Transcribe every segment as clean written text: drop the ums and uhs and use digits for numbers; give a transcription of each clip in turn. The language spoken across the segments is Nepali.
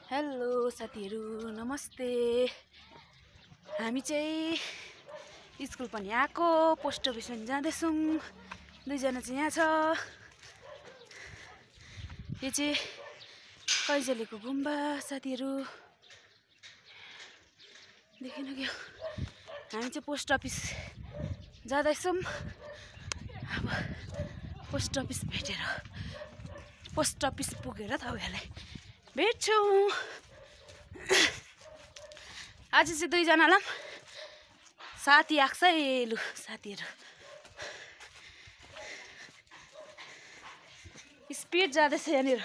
हेलो साथीहरु नमस्ते। हामी चाहिँ स्कुल पनि आएको पोस्ट अफिस पनि जाँदैछौँ। दुईजना चाहिँ यहाँ छ। यो चाहिँ कैजलेको गुम्बा साथीहरु देखेन क्या। हामी चाहिँ पोस्ट अफिस जाँदैछौँ। अब पोस्ट अफिस भेटेर पोस्ट अफिस पुगेर तपाईहरुलाई भेट्छौँ। आज चाहिँ दुईजनालाई साथी आएको छ। लु साथीहरु स्पिड जाँदैछ यहाँनिर।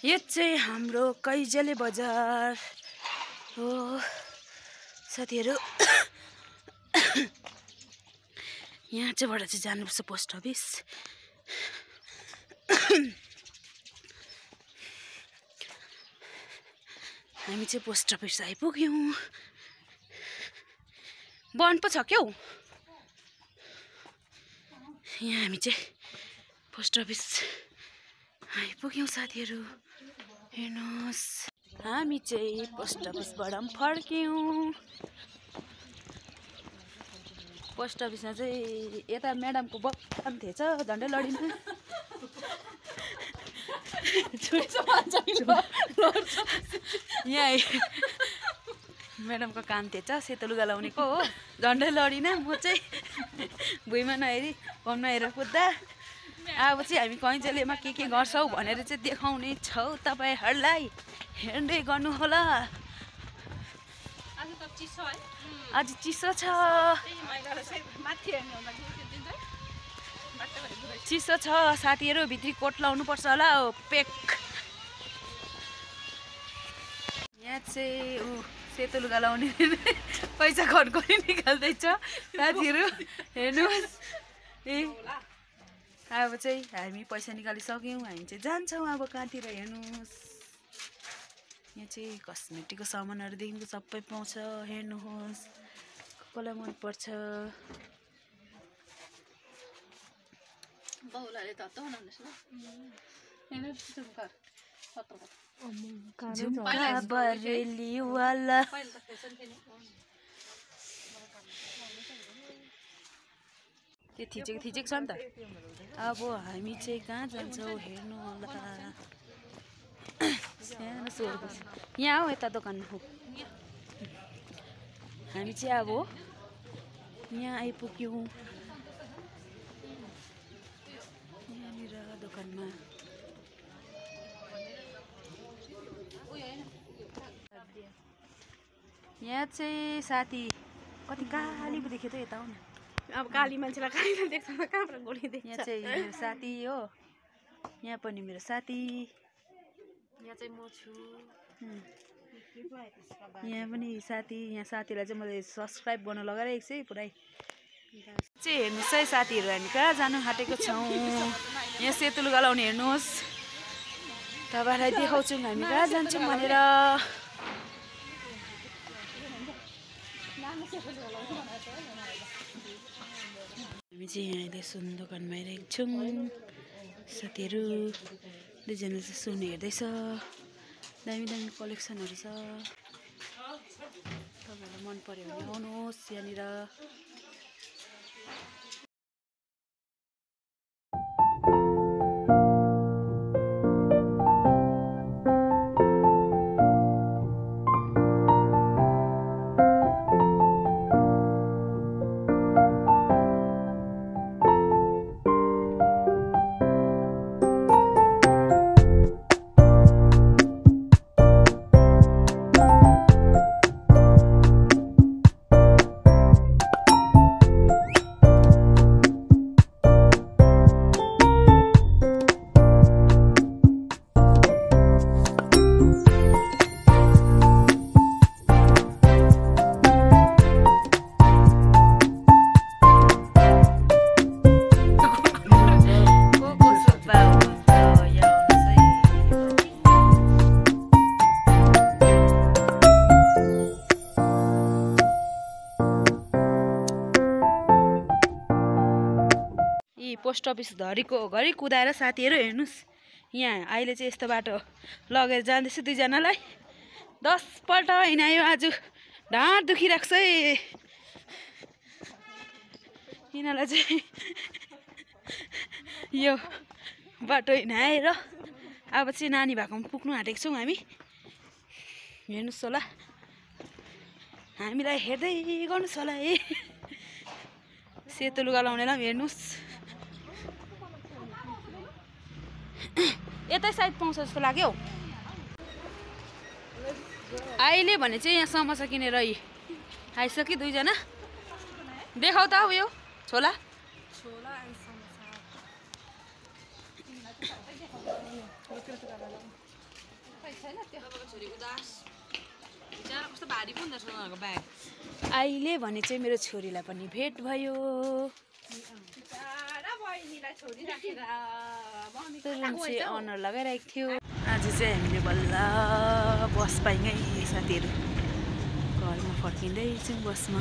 यो चाहिँ हाम्रो कैजले बजार हो साथीहरु। यहाँ चाहिँबाट चाहिँ जानुपर्छ पोस्ट अफिस। हामी चाहिँ पोस्ट अफिस आइपुग्यौँ। बन्द पो छ क्या हो। यहाँ हामी चाहिँ पोस्ट अफिस आइपुग्यौँ साथीहरु। हेर्नुहोस् हामी चाहिँ पोस्ट अफिसबाट पनि फर्क्यौँ। पोस्ट अफिसमा चाहिँ यता म्याडमको बक्खम थिएछ झन्डै लडिन। यहाँ म्याडमको काम थिएछ सेतो लुगा लाउनेको हो। झन्डै लडिन। म चाहिँ भुइँमा नहेरी फोनमा हेरेर कुद्दा। अब चाहिँ हामी कैजलेमा के गर्छौँ भनेर चाहिँ देखाउने छौँ तपाईहरुलाई। हेर्दै गर्नु होला। आज चिसो छ। चिसो छ साथीहरु। भित्री कोट लाउनु पर्छ होला। पेक यहाँ चाहिँ सेतो लुगा लाउने पैसा खर्करी निकाल्दैछ साथीहरु। हेर्नुहोस् अब चाहिँ हामी पैसा निकालिसक्यौँ। हामी चाहिँ जान्छौँ अब कहाँतिर। हेर्नुहोस् यहाँ चाहिँ कस्मेटिकको सामानहरुदेखिको सबै पाउँछ। हेर्नुहोस् कसलाई मन पर्छ। बाउलाले त बनाउनुस् न। झुम्का बरेली वाला त्यो थिचेको छ नि त। अब हामी चाहिँ कहाँ जान्छौँ हेर्नु होला। सानो सोध्दैछ यहाँ हो यता दोकानमा हो। हामी चाहिँ अब यहाँ आइपुग्यौँ। यहाँनिर दोकानमा यहाँ चाहिँ साथी कति काली पो देख्यो त। यता हो न। अब काली मान्छेलाई काली देख्छ त कहाँबाट गोली देख्छ। यहाँ चाहिँ मेरो साथी हो। यहाँ पनि मेरो साथी। यहाँ चाहिँ म छु। यहाँ पनि साथी। यहाँ साथीलाई चाहिँ मैले सब्सक्राइब गर्न लगाइरहेको छु पुरै। चाहिँ हेर्नुहोस् है साथीहरु हामी कहाँ जानु आँटेको छौँ। यहाँ सेतो लुगा लाउने हेर्नुहोस्। तपाईहरुलाई देखाउँछौँ हामी कहाँ जान्छौँ भनेर। हामी चाहिँ यहाँ अहिले सुन दोकानमा आइरहेको छौँ साथीहरु। दुईजना चाहिँ सुन हेर्दैछ। दामी दामी कलेक्सनहरु छ। तपाईहरुलाई मन पर्यो भने आउनुहोस् यहाँनिर। कि पोस्ट अफिस धरीको घरि कुदाएर साथीहरू हेर्नुहोस् यहाँ अहिले चाहिँ यस्तो बाटो लगेर जाँदैछु दुईजनालाई 10 पल्ट हिँडायो आज ढाड दुखिरहेको छ है यिनीहरूलाई चाहिँ यो बाटो हिँडाएर अब चाहिँ नानी भएकोमा पुग्नु आँटेको छौँ हामी हेर्नुहोस् होला हामीलाई हेर्दै गर्नुहोस् होला है सेतो लुगा लाउनेलाई पनि हेर्नुहोस् यतै सायद पाउँछ जस्तो लाग्यो अहिले भने चाहिँ यहाँ समोसा किनेर आइसक्यो दुईजना देखाउ त उयो छोला अहिले भने चाहिँ मेरो छोरीलाई पनि भेट भयो अनर लगाइरहेको थियो आज चाहिँ हामीले बल्ल बस पायौँ है साथीहरू घरमा फर्किँदैछौँ बसमा